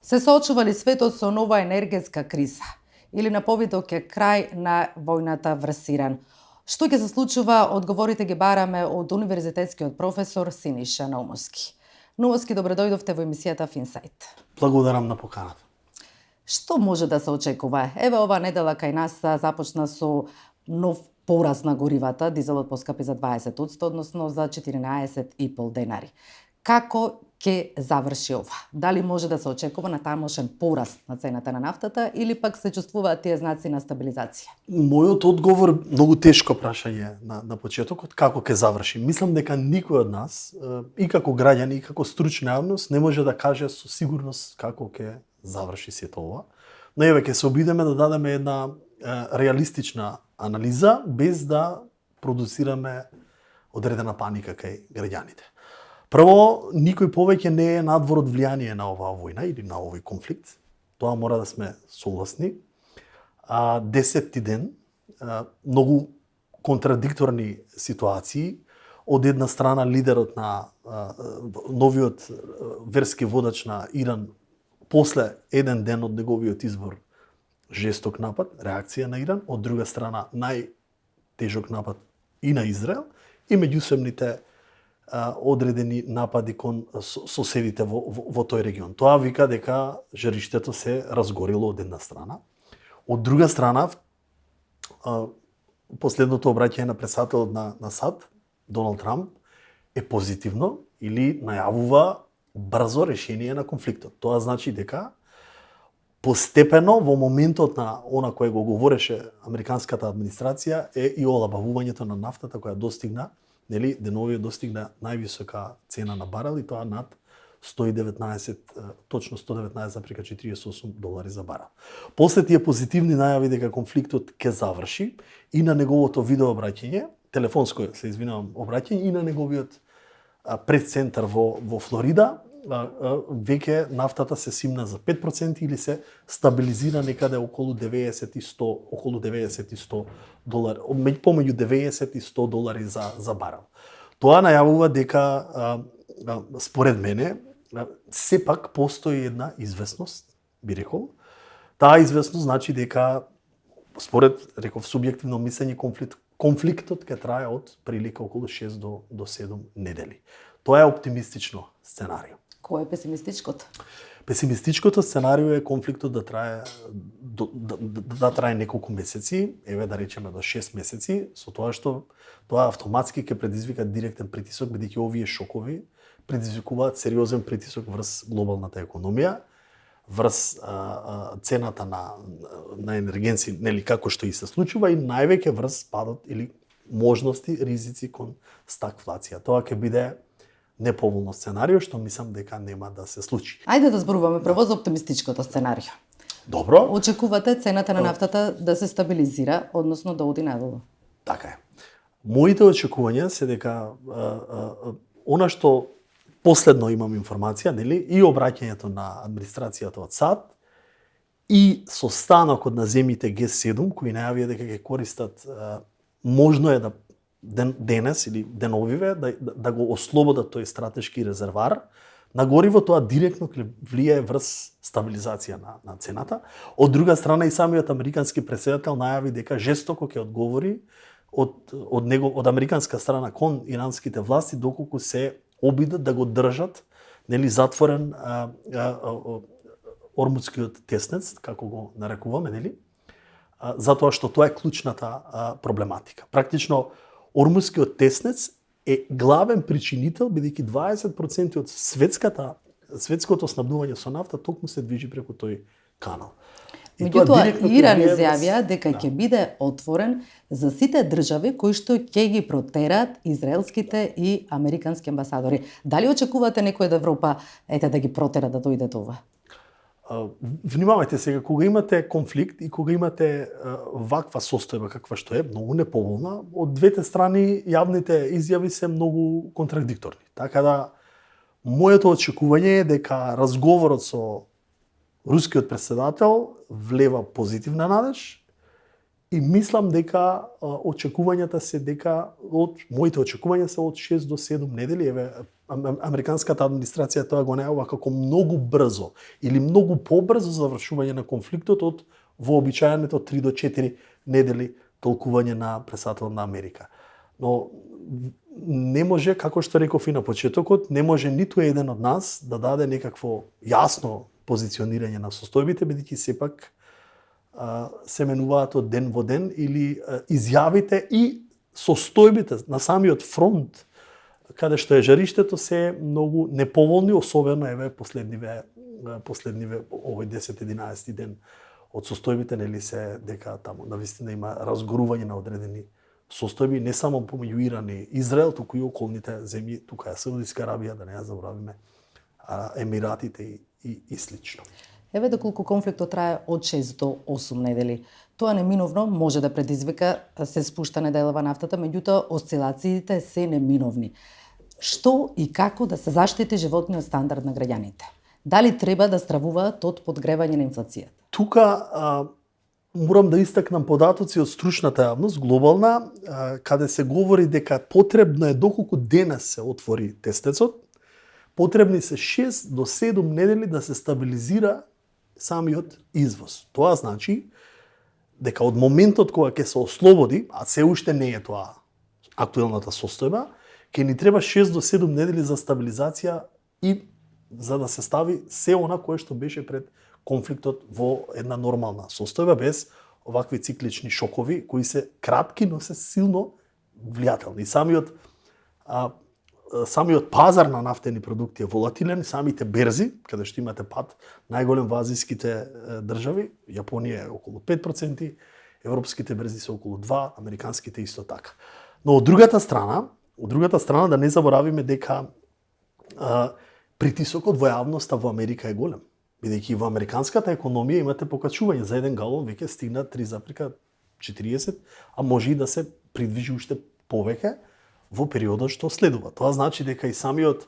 Се соочува ли светот со нова енергетска криза? Или на повидок е крај на војната врз Иран? Што ќе се случува? Одговорите ги бараме од универзитетскиот професор Синиша Наумовски. Наумовски, добре дојдовте во емисијата Финсайт. Благодарам на поканата. Што може да се очекува? Еве ова недела кај нас започна со нов пораст на горивата, дизелот поскапи за 20%, односно за 14,5 денари. Како ќе заврши ова? Дали може да се очекува на тамошен пораст на цената на нафтата или пак се чувствуваат тие знаци на стабилизација? Мојот одговор многу тешко прашање на почетокот, како ќе заврши. Мислам дека никој од нас, и како граѓани, и како стручна јавност, не може да каже со сигурност како ќе заврши сето ова. Но еве ќе се обидеме да дадеме една реалистична анализа без да продуцираме одредена паника кај граѓаните. Прво, никој повеќе не е надвор од влијание на оваа војна или на овој конфликт. Тоа мора да сме согласни. 10-ти ден, многу контрадикторни ситуации. Од една страна лидерот на новиот верски водач на Иран после еден ден од неговиот избор жесток напад, реакција на Иран, од друга страна најтежок напад и на Израел и меѓусебните одредени напади кон соседите во тој регион. Тоа вика дека жариштето се разгорило од една страна. Од друга страна, последното обраќање на председателот на САД, Доналд Трамп, е позитивно или најавува брзо решение на конфликтот. Тоа значи дека постепено во моментот на она кое го говореше американската администрација е и олабавувањето на нафтата која достигна, деновија достигна највисока цена на барел и тоа над 119, точно 119,48 долари за барел. После тие позитивни најави дека конфликтот ќе заврши и на неговото видео обраќање, телефонско се извинувам обраќање и на неговиот пресцентар во Флорида, веќе нафтата се симна за 5% или се стабилизира некаде околу 90 и 100 долари, помеѓу 90 и 100 долари за барел. Тоа најавува дека според мене сепак постои една известност, би рекол. Таа известност значи дека според субјективно мислење конфликтот ќе трае од прилика околу 6 до 7 недели. Тоа е оптимистично сценарио. Кој е песимистичкото? Песимистичкото сценарио е конфликтот да трае неколку месеци, еве да речеме до 6 месеци, со тоа што тоа автоматски ќе предизвика директен притисок, бидејќи овие шокови предизвикуваат сериозен притисок врз глобалната економија, врз цената на енергенци, нели како што и се случува, и највеќе врз падот или можности, ризици кон стагфлација. Тоа ќе биде неповолно сценарио, што мислам дека нема да се случи. Ајде да зборуваме прво за оптимистичкото сценарио. Добро. Очекувате цената на нафтата да се стабилизира, односно да оди надолу. Така е. Моите очекувања се дека она што последно имам информација, нели, и обраќањето на администрацијата од САД и состанокот на земјите Г7 кои најавија дека ќе користат, можно е да денес или деновиве да го ослободат тој стратешки резервар на гориво, тоа директно ќе влијае врз стабилизација на цената. Од друга страна и самиот американски претседател најави дека жестоко ќе одговори од американска страна кон иранските власти доколку се обидат да го држат, нели, затворен Ормудскиот теснец, како го нарекуваме, нели? Затоа што тоа е клучната проблематика. Практично Ормудскиот теснец е главен причинител, бидејќи 20% од светското снабдување со нафта токму се движи преку тој канал. Меѓутоа, Иран изјавија дека ќе биде отворен за сите држави кои што ќе ги протерат израелските и американски амбасадори. Дали очекувате некој од Европа да ги протера да дојде до ова? Внимавајте сега, кога имате конфликт и кога имате ваква состојба каква што е, многу неповолна, од двете страни јавните изјави се многу контрадикторни. Така да, моето очекување е дека разговорот со рускиот претседател влева позитивна надеж И мислам дека очекувањата се дека моите очекувања се од 6 до 7 недели. Еве американската администрација тоа го најавува како многу брзо или многу побрзо завршување на конфликтот од вообичаеното 3 до 4 недели толкување на претседател на Америка. Но не може, како што реков и на почетокот, не може ниту еден од нас да даде некакво јасно позиционирање на состојбите, бидејќи сепак се менуваат од ден во ден или изјавите и состојбите на самиот фронт каде што е жариштето се многу неповолни, особено еве последниве овој 10-11 ден од состојбите, нели се дека таму навистина има разгорување на одредени состојби, не само помеѓу Иран и Израел, туку и околните земји, тука е Саудитска Арабија, да не ја заборавиме, Емиратите и слично. Еве доколку конфликтот трае од 6 до 8 недели, тоа неминовно може да предизвика се спуштане делова нафтата, меѓутоа осцилациите се неминовни. Што и како да се заштити животниот стандард на граѓаните? Дали треба да стравуваат од подгревање на инфлацијата? Тука морам да истакнам податоци од стручната јавност, глобална, каде се говори дека потребно е доколку денес се отвори тестецот, потребни се 6 до 7 недели да се стабилизира самиот извоз. Тоа значи дека од моментот кога ќе се ослободи, а се уште не е тоа актуелната состојба, ќе ни треба 6 до 7 недели за стабилизација и за да се стави се она кое што беше пред конфликтот во една нормална состојба, без овакви циклични шокови, кои се кратки, но се силно влијателни. Самиот пазар на нафтени продукти е волатилен, самите берзи, каде што имате пад, најголем во азиските држави, Јапонија е околу 5%, европските берзи се околу 2%, американските исто така. Но од другата страна да не заборавиме дека притисокот во јавноста во Америка е голем. Бидејќи во американската економија имате покачување за 1 галон, веќе стигна 3,40, а може и да се придвижи уште повеќе во периодот што следува. Тоа значи дека и самиот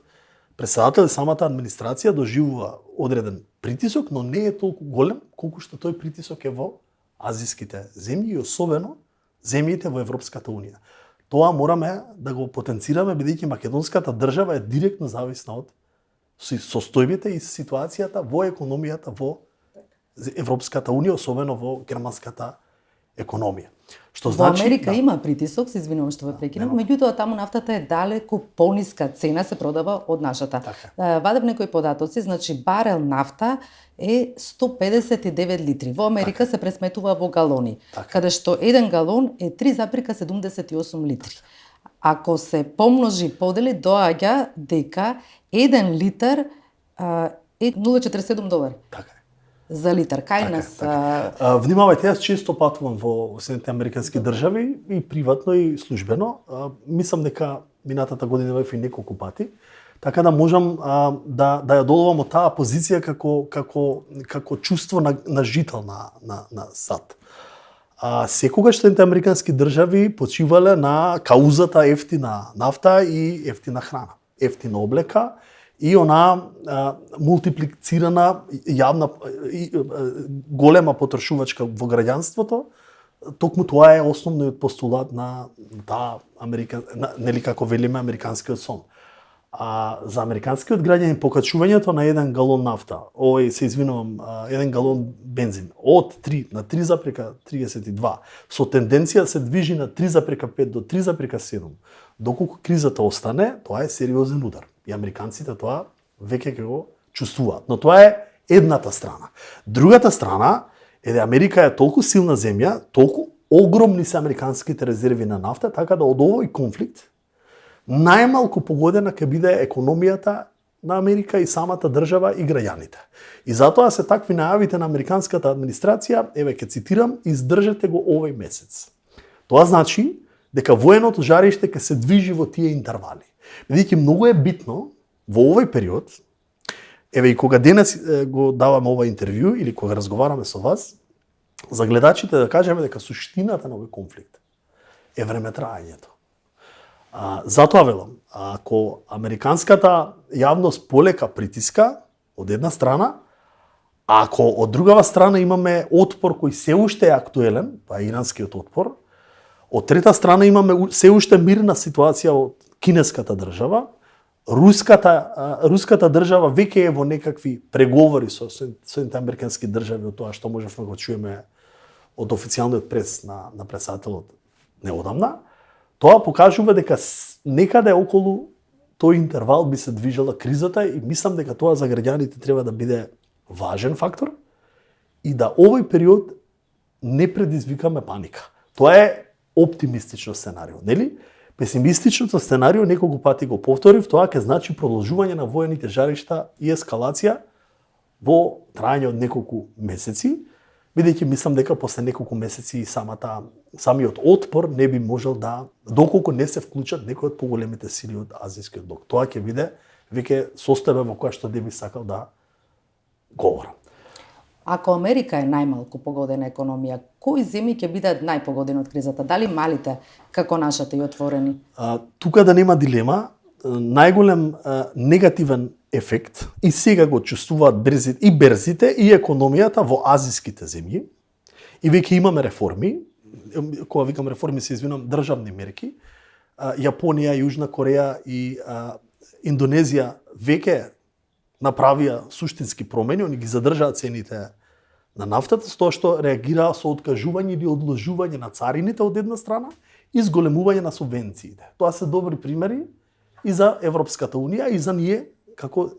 претседател и самата администрација доживува одреден притисок, но не е толку голем колку што тој притисок е во азиските земји и особено земјите во Европската унија. Тоа мораме да го потенцираме бидејќи македонската држава е директно зависна од состојбите и ситуацијата во економијата во Европската унија, особено во германската економија. Што значи во Америка има притисок, се извинувам што ве прекинам, меѓутоа таму нафтата е далеку пониска цена се продава од нашата. Вадев некои податоци, значи барел нафта е 159 литри. Во Америка се пресметува во галони, каде што 1 галон е 3,78 литри. Ако се помножи подели, доаѓа дека 1 литар е $0,47. Така е. За литар. Кај нас... Внимавајте, јас често патувам во Соединетите американски држави и приватно и службено. Мислам дека минатата година бев и неколку пати, така да можам да ја доловам од таа позиција како чувство на жител на САД. Секогаш Соединетите американски држави почивале на каузата ефтина нафта и ефтина храна, ефтина облека и она мултиплицирана јавна голема потрошувачка во граѓанството. Токму тоа е основниот постулат на таа нели како велиме американскиот сон. За американскиот граѓанин покачувањето на 1 галон нафта, се извинувам, 1 галон бензин од 3 на 3,32 со тенденција се движи на 3,5 до 3,7. Доколку кризата остане, тоа е сериозен удар. И американците тоа веќе ќе го чувствуваат. Но тоа е едната страна. Другата страна е дека Америка е толку силна земја, толку огромни се американските резерви на нафта, така да од овој конфликт најмалку погодена ќе биде економијата на Америка и самата држава и граѓаните. И затоа се такви најавите на американската администрација, еве ќе цитирам, издржете го овој месец. Тоа значи дека военото жариште ќе се движи во тие интервали. Бидејќи многу е битно во овој период, еве и кога денес го даваме ова интервју или кога разговараме со вас, за гледачите да кажеме дека суштината на овој конфликт е времетраењето. Затоа велам, ако американската јавност полека притиска од една страна, Ако од другава страна имаме отпор кој се уште е актуелен, па иранскиот отпор, од трета страна имаме се уште мирна ситуација од кинеската држава, руската држава веќе е во некакви преговори со Соединените американски држави од тоа што можевме го чуеме од официјалниот прес на председателот неодамна, тоа покажува дека некаде околу тој интервал би се движела кризата и мислам дека тоа за граѓаните треба да биде важен фактор и да овој период не предизвикаме паника. Тоа е оптимистично сценарио, нели? Песимистичното сценарио неколку пати го повторив, тоа ќе значи продолжување на воените жаришта и ескалација во трајање од неколку месеци, бидејќи мислам дека после неколку месеци и самиот отпор не би можел да, доколку не се вклучат некои од поголемите сили од азијскиот блок. Тоа ќе биде веќе состојба во која што не би сакал да говорам. Ако Америка е најмалку погодена економија, кои земји ќе бидат најпогодени од кризата? Дали малите, како нашата и отворени? Тука да нема дилема, најголем негативен ефект и сега го чувствуваат берзите и економијата во азијските земји. И веќе имаме реформи, кога викам реформи се извинувам, државни мерки. Јапонија, Јужна Кореја и Индонезија веќе направија суштински промени, они ги задржаа цените на нафтата, со тоа што реагираа со откажување или одложување на царините од една страна и зголемување на субвенциите. Тоа се добри примери и за Европската унија, и за ние како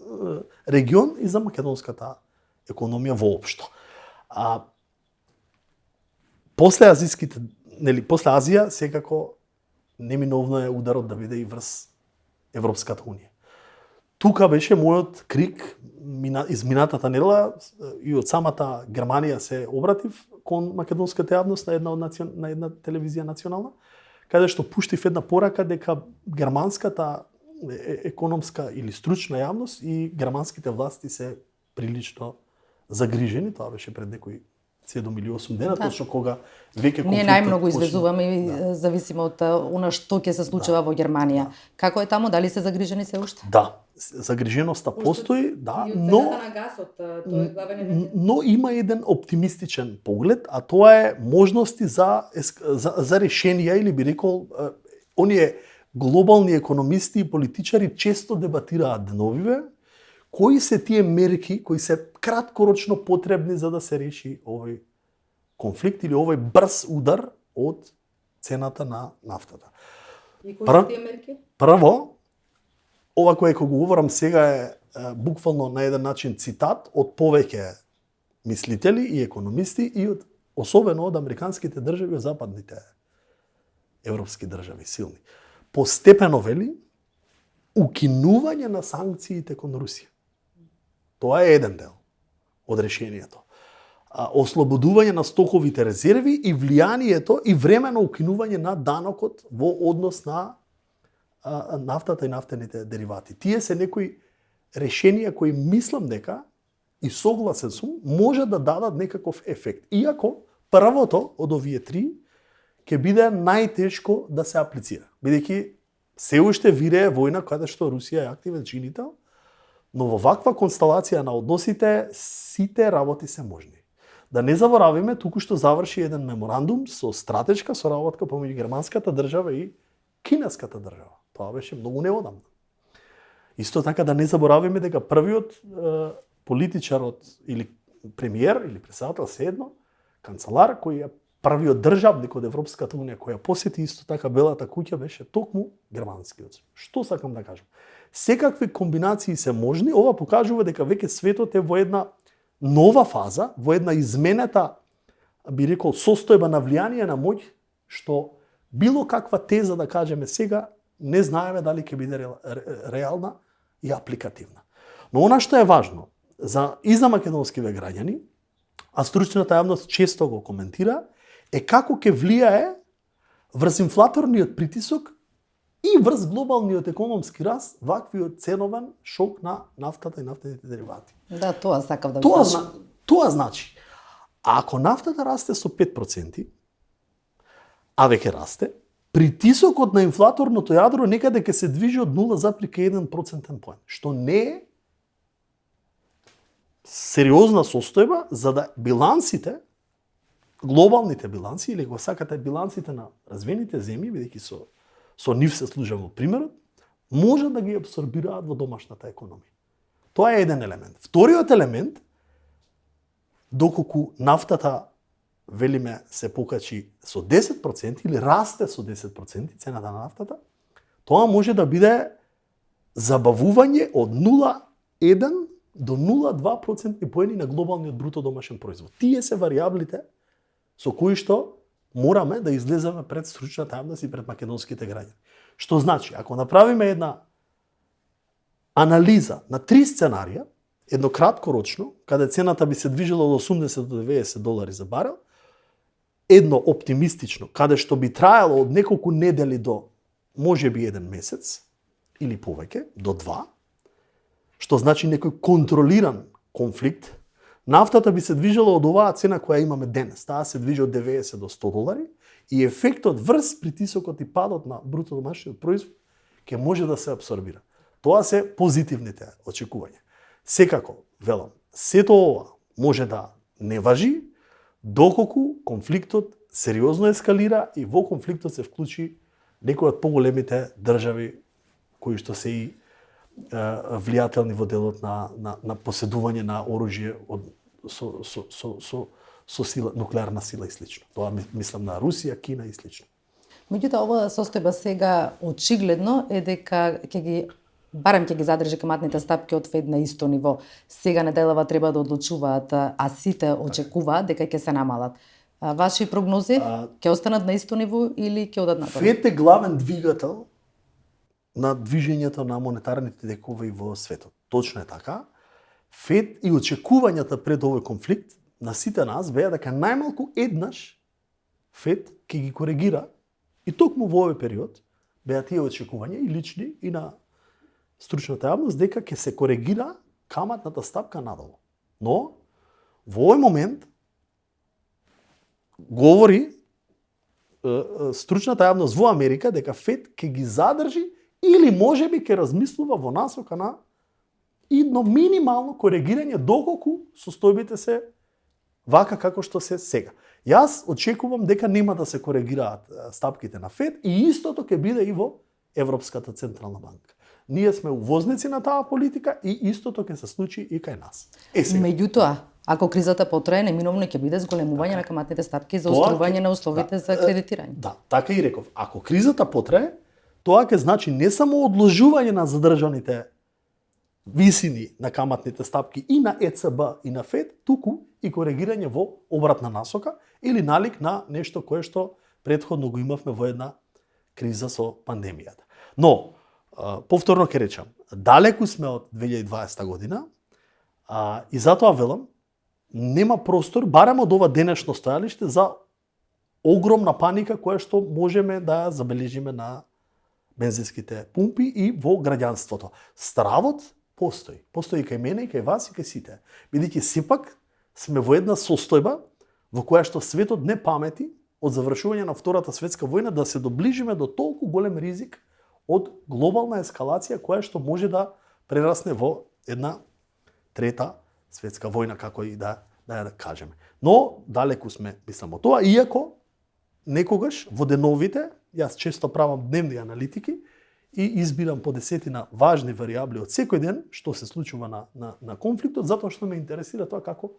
регион, и за македонската економија воопшто. После Азија секако неминовно е ударот да биде и врз Европската унија. Тука беше мојот крик изминатата недела и од самата Германија се обратив кон македонската јавност на една телевизија национална, каде што пуштив една порака дека германската економска или стручна јавност и германските власти се прилично загрижени. Тоа беше пред некои 7 или 8 дена, точно кога веќе конфликтот Ние најмногу извезуваме и зависимо од она што ќе се случува во Германија. Како е таму, дали се загрижени се уште? Да, загриженоста постои, да, но на гасот, тој е главен но има еден оптимистичен поглед, а тоа е можности за решенија, или би рекол, оние глобални економисти и политичари често дебатираат деновиве кои се тие мерки кои се краткорочно потребни за да се реши овој конфликт или овој брз удар од цената на нафтата. И кои се тие мерки? Прво, ова кое го говорам сега е буквално на еден начин цитат од повеќе мислители и економисти и од особено од американските држави, од западните европски држави силни. Постепено вели укинување на санкциите кон Русија. Тоа е еден дел од решението. Ослободување на стоковите резерви и влијанието и времено укинување на данокот во однос на нафтата и нафтените деривати. Тие се некои решенија кои мислам дека и согласен сум може да дадат некаков ефект. Иако првото од овие три ќе биде најтешко да се аплицира, бидејќи се уште вирее војна каде што Русија е активен чинител, но во ваква констелација на односите сите работи се можни. Да не заборавиме, туку што заврши еден меморандум со стратешка соработка помеѓу германската држава и кинеската држава. Тоа беше многу неодамна. Исто така да не заборавиме дека првиот политичар или премиер или председател седно, канцелар кој е првиот државник од Европската унија која посети исто така Белата куќа беше токму германскиот. Што сакам да кажам? Секакви комбинации се можни, ова покажува дека веќе светот е во една нова фаза, во една изменета, би рекол, состојба на влијание на моќ, што било каква теза да кажеме сега, не знаеме дали ќе биде реална и апликативна. Но она што е важно и за македонскиве граѓани, а стручната јавност често го коментира, е како ќе влијае врз инфлаторниот притисок и врз глобалниот економски раст ваквиот ценовен шок на нафтата и нафтените деривати. Да, тоа сакав да го кажам. Тоа значи, ако нафтата расте со 5%, а веќе расте, притисокот на инфлаторното јадро некаде ќе се движи од 0,1 процентен поен, што не е сериозна состојба за да билансите, глобалните биланси, или го сакате билансите на развиените земји, бидејќи со нив се служам во примерот, може да ги абсорбираат во домашната економија. Тоа е еден елемент. Вториот елемент, доколку нафтата, велиме, се покачи со 10% или расте со 10% цената на нафтата, тоа може да биде забавување од 0,1 до 0,2% поени на глобалниот бруто домашен производ. Тие се варијаблите со кои што мораме да излеземе пред стручната јавност и пред македонските граѓани. Што значи, ако направиме една анализа на 3 сценарија, едно краткорочно, каде цената би се движела од 80 до 90 долари за барел, едно оптимистично, каде што би траело од неколку недели до можеби еден месец, или повеќе, до 2, што значи некој контролиран конфликт, нафтата би се движела од оваа цена која имаме денес. Таа се движи од 90 до 100 долари и ефектот врз притисокот и падот на бруто домашниот производ ќе може да се абсорбира. Тоа се позитивните очекувања. Секако, велам, сето ова може да не важи доколку конфликтот сериозно ескалира и во конфликтот се вклучи некои од поголемите држави кои што се и влијателни во делот на поседување на оружје со сила, нуклеарна сила и слично. Тоа мислам на Русија, Кина и слично. Меѓутоа, оваа состојба сега очигледно е дека барем ќе ги задржи каматните стапки од Фед на исто ниво. Сега неделава треба да одлучуваат, а сите очекуваат дека ќе се намалат. Ваши прогнози ќе останат на исто ниво или ќе одат надолу? Фед е главен двигател на движењето на монетарните текови во светот. Точно е така. Фед и очекувањата пред овој конфликт на сите нас беа дека најмалку еднаш Фед ќе ги коригира и токму во овој период беа тие очекувања и лични и на стручната јавност дека ќе се коригира каматната стапка надолу. Но во овој момент говори стручната јавност во Америка дека Фед ќе ги задржи или можеби ќе размислува во насока на едно минимално коригирање доколку состојбите се вака како што се сега. Јас очекувам дека нема да се коригираат стапките на Фед и истото ќе биде и во Европската централна банка. Ние сме увозници на таа политика и истото ќе се случи и кај нас. Меѓутоа, ако кризата потрае, неминовно ќе биде зголемување на каматните стапки за устројување на условите за кредитирање. Да, така и реков. Ако кризата потрае, тоа ќе значи не само одложување на задржаните висини на каматните стапки и на ЕЦБ и на ФЕД, туку и коригирање во обратна насока или налик на нешто кое што претходно го имавме во една криза со пандемијата. Но, повторно ќе речам, далеку сме од 2020 година и затоа велам, нема простор, барем од ова денешно стојалиште, за огромна паника која што можеме да ја забележиме на бензинските пумпи и во граѓанството. Стравот постои. Постои кај мене и кај вас и кај сите. Бидејќи сепак сме во една состојба во која што светот не памети од завршување на Втората светска војна да се доближиме до толку голем ризик од глобална ескалација која што може да прерасне во една трета светска војна, како и да ја кажеме. Но далеку сме, мислам, од тоа, иако некогаш во деновите, јас често правам дневни аналитики и избирам по десетина важни варијабли од секој ден што се случува на конфликтот, затоа што ме интересира тоа како,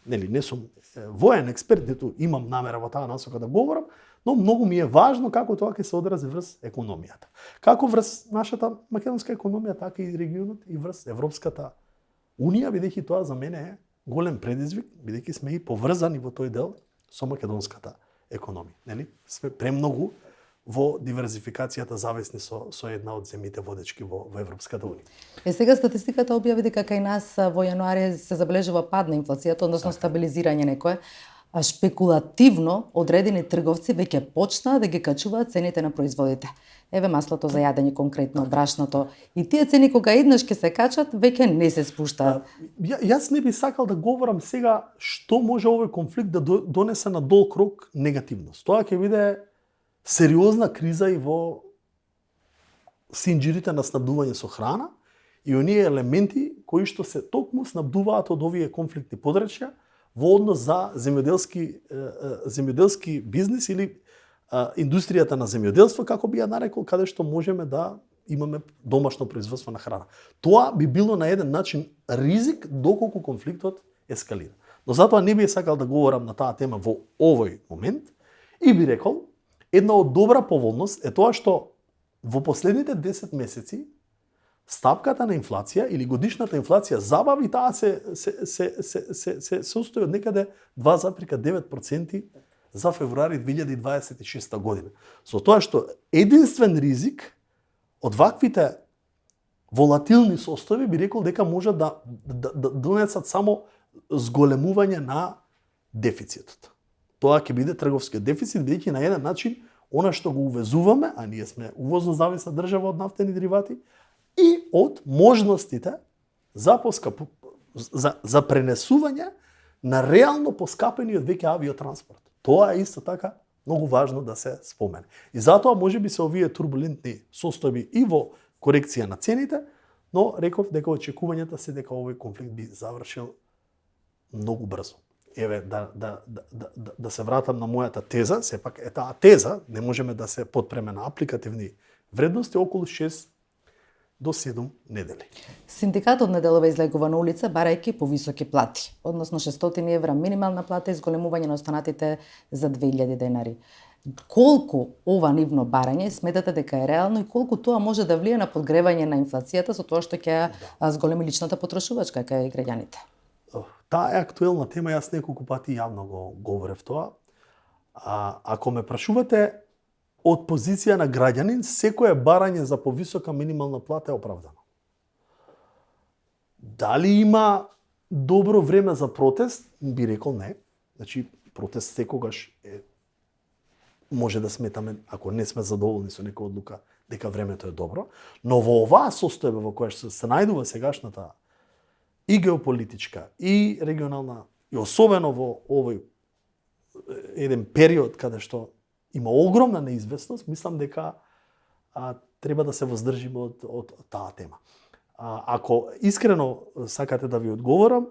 не сум воен експерт, ниту имам намера во таа насока да говорам, но многу ми е важно како тоа ќе се одрази врз економијата. Како врз нашата македонска економија, така и регионот и врз Европската Унија, бидејќи тоа за мене е голем предизвик, бидејќи сме и поврзани во тој дел со македонската економија. Нели? Сме премногу во диверзификацијата зависни со една од земјите водечки во Европската Унија. Сега статистиката објави дека кај нас во јануари се забележува пад на инфлацијата, односно стабилизирање некое. А шпекулативно одредени трговци веќе почнаа да ги качуваат цените на производите. Еве маслото за јадење конкретно, брашното. И тие цени кога еднаш ќе се качат, веќе не се спуштаат. Јас не би сакал да говорам сега што може овој конфликт да донесе на долг рок негативност. Тоа ќе биде сериозна криза и во синџирите на снабдување со храна и оние елементи кои што се токму снабдуваат од овие конфликтни подрачја во однос за земјоделски бизнис или индустријата на земјоделство, како би ја нарекол, каде што можеме да имаме домашно производство на храна. Тоа би било на еден начин ризик доколку конфликтот ескалира. Но затоа не би сакал да говорам на таа тема во овој момент и би рекол, една од добра поволност е тоа што во последните 10 месеци стапката на инфлација или годишната инфлација забави таа се состои од некаде 2,9% за февруари 2026 година. Со тоа што единствен ризик од ваквите волатилни состојби би рекол дека може да донесат само зголемување на дефицитот. Тоа ќе биде трговскиот дефицит, бидејќи на еден начин она што го увезуваме, а ние сме увозно зависна држава од нафтени деривати, и од можностите за за пренесување на реално поскапениот веќе авиотранспорт. Тоа е исто така многу важно да се спомене. И затоа можеби се овие турбулентни состојби и во корекција на цените, но реков дека очекувањата се дека овој конфликт би завршил многу брзо. Еве да се вратам на мојата теза, сепак е таа теза, не можеме да се потпреме на апликативни вредности, околу 6 до 7 недели. Синдикатот неделова излегува на улица барајќи повисоки плати, односно 600 евра минимална плата и зголемување на останатите за 2000 денари. Колку ова нивно барање сметате дека е реално и колку тоа може да влие на подгревање на инфлацијата со тоа што ќе зголеми личната потрошувачка кај граѓаните? Таа е актуелна тема, јас неколку пати јавно го говорев тоа. Ако ме прашувате од позиција на граѓанин, секое барање за повисока минимална плата е оправдано. Дали има добро време за протест? Би рекол не. Значи, протест секогаш може да сметаме, ако не сме задоволни со некоја одлука, дека времето е добро. Но во оваа состојба во која што се најдува сегашната и геополитичка, и регионална, и особено во овој еден период каде што има огромна неизвестност, мислам дека треба да се воздржиме од таа тема. Ако искрено сакате да ви одговорам,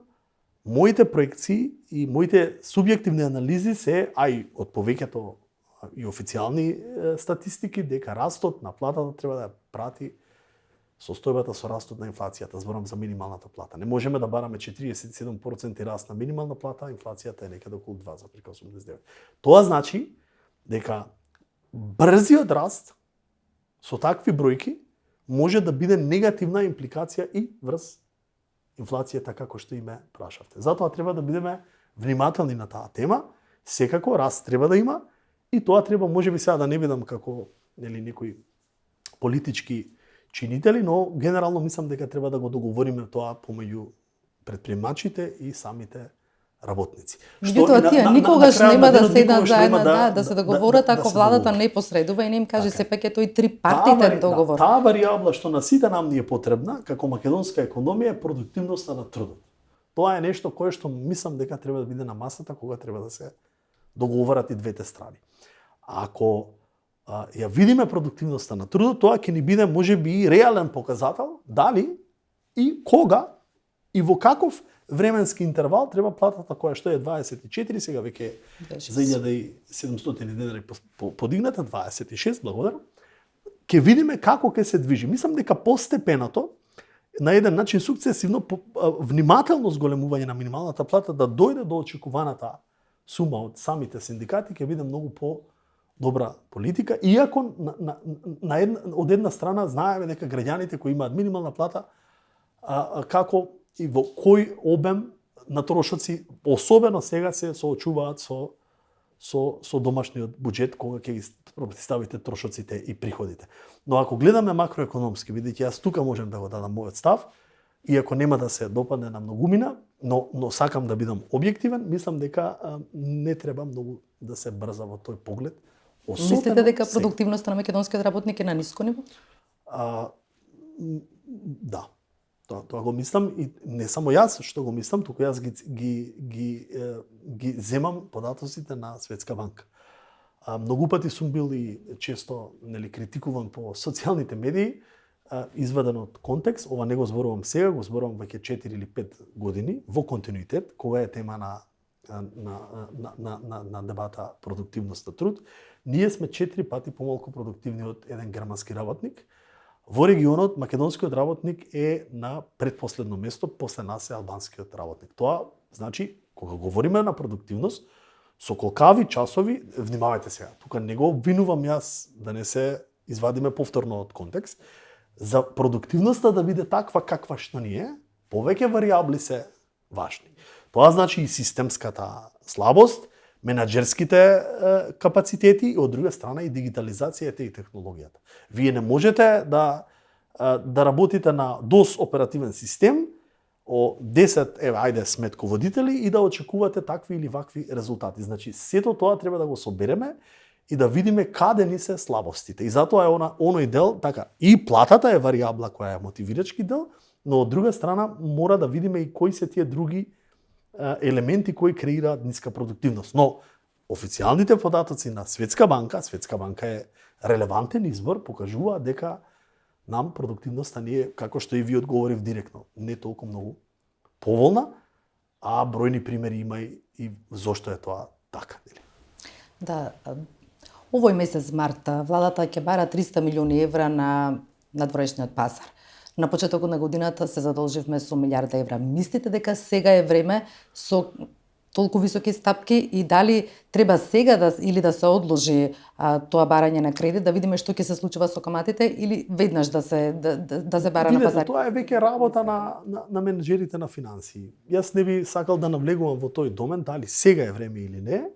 моите проекции и моите субјективни анализи се, а и од повеќето и официјални статистики, дека растот на платата треба да прати состојбата со растот на инфлацијата, зборам за минималната плата. Не можеме да бараме 47% раст на минимална плата, а инфлацијата е некаде околу 2,89. Тоа значи дека брзиот раст со такви бројки може да биде негативна импликација и врз инфлацијата како што и ме прашавте. Затоа треба да бидеме внимателни на таа тема. Секако раст треба да има и тоа треба можеби сега да не бидам како некои политички чинители, но генерално мислам дека треба да го договориме тоа помеѓу предприемачите и самите работници. Меѓутоа тие никогаш нема да седнат заедно да се договорат ако владата не посредува и не им каже сепак е тој трипартитен договор. Таа варијабла што на сите нам ни е потребна како македонска економија е продуктивноста на трудот. Тоа е нешто кое што мислам дека треба да биде на масата кога треба да се договорат и двете страни. Ако ја видиме продуктивноста на трудот, тоа ќе ни биде можеби и реален показател дали и кога и во каков временски интервал треба платата која што е 24, сега веќе за 1700 денари подигната, 26, благодарам, ќе видиме како ќе се движи. Мислам дека постепеното, на еден начин сукцесивно, внимателно зголемување на минималната плата да дојде до очекуваната сума од самите синдикати, ќе биде многу по-добра политика, иако од една страна знаеме дека граѓаните кои имаат минимална плата, како и во кој обем на трошоци, особено сега се соочуваат со домашниот буџет кога ќе ги протиставите трошоците и приходите. Но ако гледаме макроекономски, бидејќи јас тука можам да го дадам мојот став, иако нема да се допадне на многумина, но сакам да бидам објективен, мислам дека не треба многу да се брза во тој поглед. Мислите дека продуктивноста на македонскиот работник е на ниско ниво? Да. Тоа го мислам и не само јас што го мислам, туку јас ги земам податоците на Светска банка. Многу пати сум бил и често критикуван по социјалните медии извадено од контекст, ова не го зборувам сега, го зборувам веќе 4 или 5 години во континуитет, кога е тема на дебата продуктивност на труд. Ние сме 4 пати помалку продуктивни од еден германски работник. Во регионот македонскиот работник е на предпоследно место, после нас е албанскиот работник. Тоа значи, кога говориме на продуктивност, со колкави часови, внимавајте сега, тука не го обвинувам јас да не се извадиме повторно од контекст, за продуктивноста да биде таква каква што ни е, повеќе варијабли се важни. Тоа значи и системската слабост, менаџерските капацитети и од друга страна и дигитализацијата и технологијата. Вие не можете да работите на DOS оперативен систем, 10 сметководители и да очекувате такви или вакви резултати. Значи, сето тоа треба да го собереме и да видиме каде ни се слабостите. И затоа е оној дел, така, и платата е варијабла која е мотивирачки дел, но од друга страна мора да видиме и кои се тие други елементи кои креираат ниска продуктивност. Но официјалните податоци на Светска банка е релевантен избор, покажува дека нам продуктивноста не е, како што и ви одговорив директно, не толку многу поволна, а бројни примери има и зошто е тоа така, нели? Да, овој месец март владата ќе бара 300 милиони евра на надворешниот пазар. На почетокот на годината се задолживме со милиарда евра. Мислите дека сега е време со толку високи стапки и дали треба сега или да се одложи тоа барање на кредит, да видиме што ќе се случува со каматите или веднаш да се бара на пазар? Тоа е веќе работа на менеджерите на финансии. Јас не би сакал да навлегувам во тој домен, дали сега е време или не,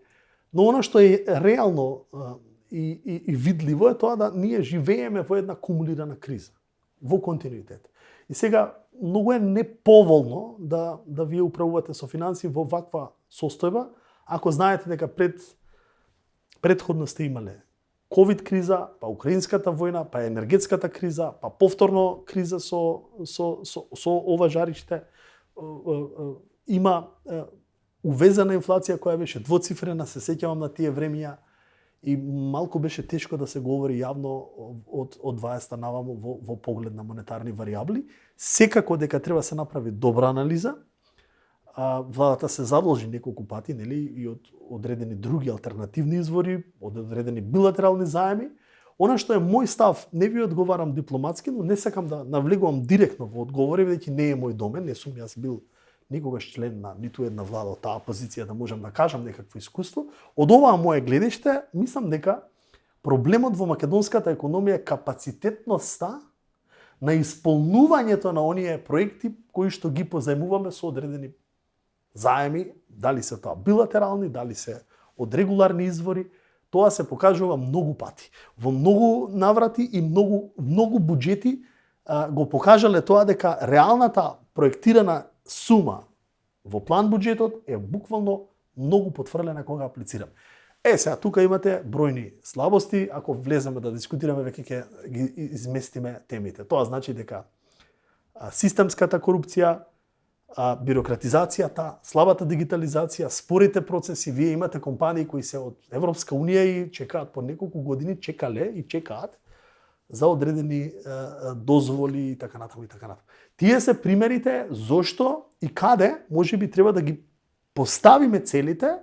но она што е реално и видливо е тоа да ние живееме во една кумулирана криза, во континуитет. И сега многу е неповолно да вие управувате со финансии во ваква состојба, ако знаете дека предходно сте имале ковид криза, па украинската војна, па енергетската криза, па повторно криза со ова жариште, има увезена инфлација која беше двоцифрена, се сеќавам на тие времиња, и малку беше тешко да се говори јавно од 20-та наваму во поглед на монетарни варијабли. Секако дека треба се направи добра анализа. Владата се задолжи неколку пати, нели, и од одредени други алтернативни извори, од одредени билатерални заеми. Она што е мој став, не ви одговарам дипломатски, но не сакам да навлегувам директно во одговори, бидејќи не е мој домен, не сум јас бил никогаш член на ниту една влада од таа позиција да можам да кажам некакво искуство. Од оваа моје гледиште, мислам дека проблемот во македонската економија е капацитетноста на исполнувањето на оние проекти кои што ги позајмуваме со одредени заеми, дали се тоа билатерални, дали се од регуларни извори, тоа се покажува многу пати. Во многу наврати и многу буџети го покажале тоа дека реалната проектирана сума во план буџетот е буквално многу потврлена кога аплицирам. Сега тука имате бројни слабости, ако влеземе да дискутираме веќе ќе ги изместиме темите. Тоа значи дека системската корупција, бирократизацијата, слабата дигитализација, спорите процеси, вие имате компании кои се од Европска унија и чекаат по неколку години, чекале и чекаат за одредени дозволи и така натаму и така натаму. Тие се примерите зошто и каде можеби треба да ги поставиме целите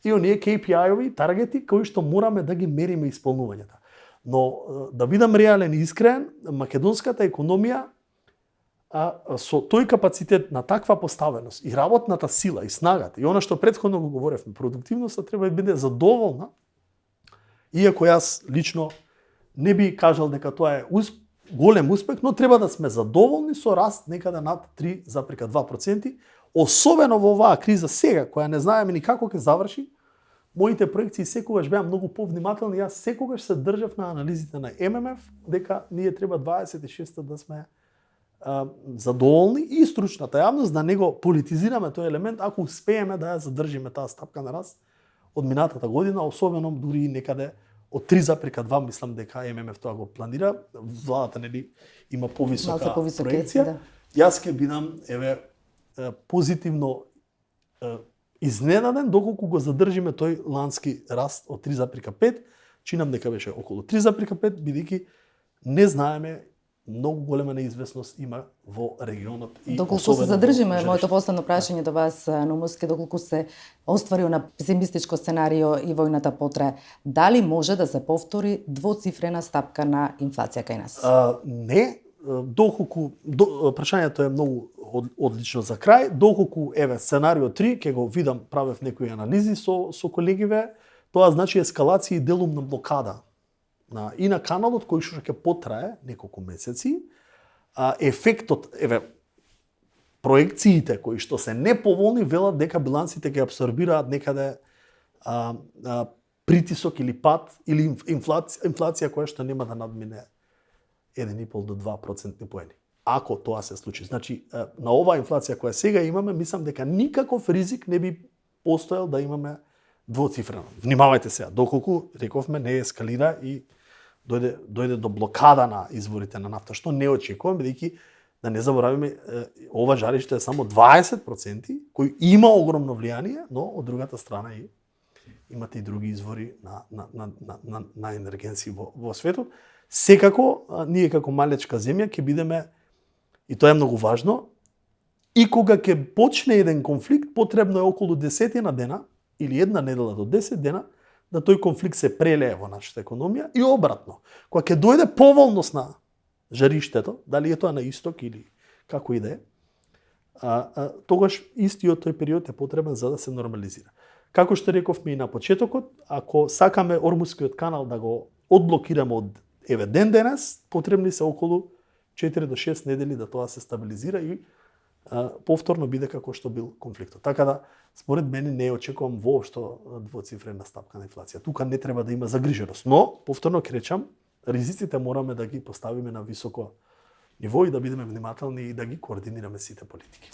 и оние KPI-ови, таргети кои што мораме да ги мериме исполнувањето. Но да бидам реален и искрен, македонската економија со тој капацитет на таква поставеност и работната сила и снагата и она што претходно го говоревме, продуктивноста треба да биде задоволна, иако јас лично не би кажал дека тоа е голем успех, но треба да сме задоволни со раст некаде над 3,2%, особено во оваа криза сега, која не знаеме ни како ќе заврши. Моите проекции секогаш беа многу повнимателни, јас секогаш се држав на анализите на ММФ, дека ние треба 26 да сме задоволни и стручната јавност да не го политизираме тој елемент, ако успееме да ја задржиме таа стапка на раст од минатата година, особено дури некаде од 3,2, мислам дека ММФ тоа го планира, владата нели има повисока проекција. Да. Јас ќе бидам позитивно изненаден доколку го задржиме тој лански раст од 3,5, чинам дека беше околу 3,5, бидејќи не знаеме многу голема неизвестност има во регионот и Доколку се особено во задржиме, жариште. моето последно прашање до вас, Номуски, доколку се остварил на песимистичко сценарио и војната потрае, дали може да се повтори двоцифрена стапка на инфлација кај нас? Не, прашањето е многу одлично за крај, доколку еве сценарио 3 ќе го видам, правев некои анализи со колегиве, тоа значи ескалација и делумна блокада и на каналот кој што ќе потрае неколку месеци, ефектот, еве, проекциите кои што се неповолни велат дека билансите ќе абсорбираат некаде притисок или пад или инфлација која што нема да надмине 1,5 до 2% поени. Ако тоа се случи, значи на оваа инфлација која сега имаме, мислам дека никаков ризик не би постоел да имаме двоцифрено. Внимавајте сега, доколку рековме не ескалира и дојде до блокада на изворите на нафта, што не очекувам, бидејќи да не заборавиме, ова жариште е само 20%, кој има огромно влијание, но од другата страна и имате и други извори на енергенси во светот. Секако, ние како малечка земја ќе бидеме, и тоа е многу важно, и кога ќе почне еден конфликт, потребно е околу 10 дена, или една недела до 10 дена, да тој конфликт се прелее во нашата економија и обратно. Кога ќе дојде поволност на жариштето, дали е тоа на исток или како и да е, тогаш истиот тој период е потребен за да се нормализира. Како што рековме и на почетокот, ако сакаме Ормускиот канал да го одблокираме од еве ден денес, потребни се околу 4 до 6 недели да тоа се стабилизира и повторно биде како што бил конфликтот. Така да, според мене не очекувам воопшто двоцифрена стапка на инфлација. Тука не треба да има загриженост, но повторно ќе речам, ризиците мораме да ги поставиме на високо ниво и да бидеме внимателни и да ги координираме сите политики.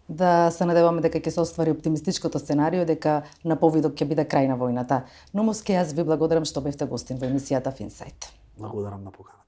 Да се надеваме дека ќе се оствари оптимистичкото сценарио, дека на повидок ќе биде крај на војната. Номуски, јас ви благодарам што бевте гостин во емисијата Финсайт. Благодарам на поканата.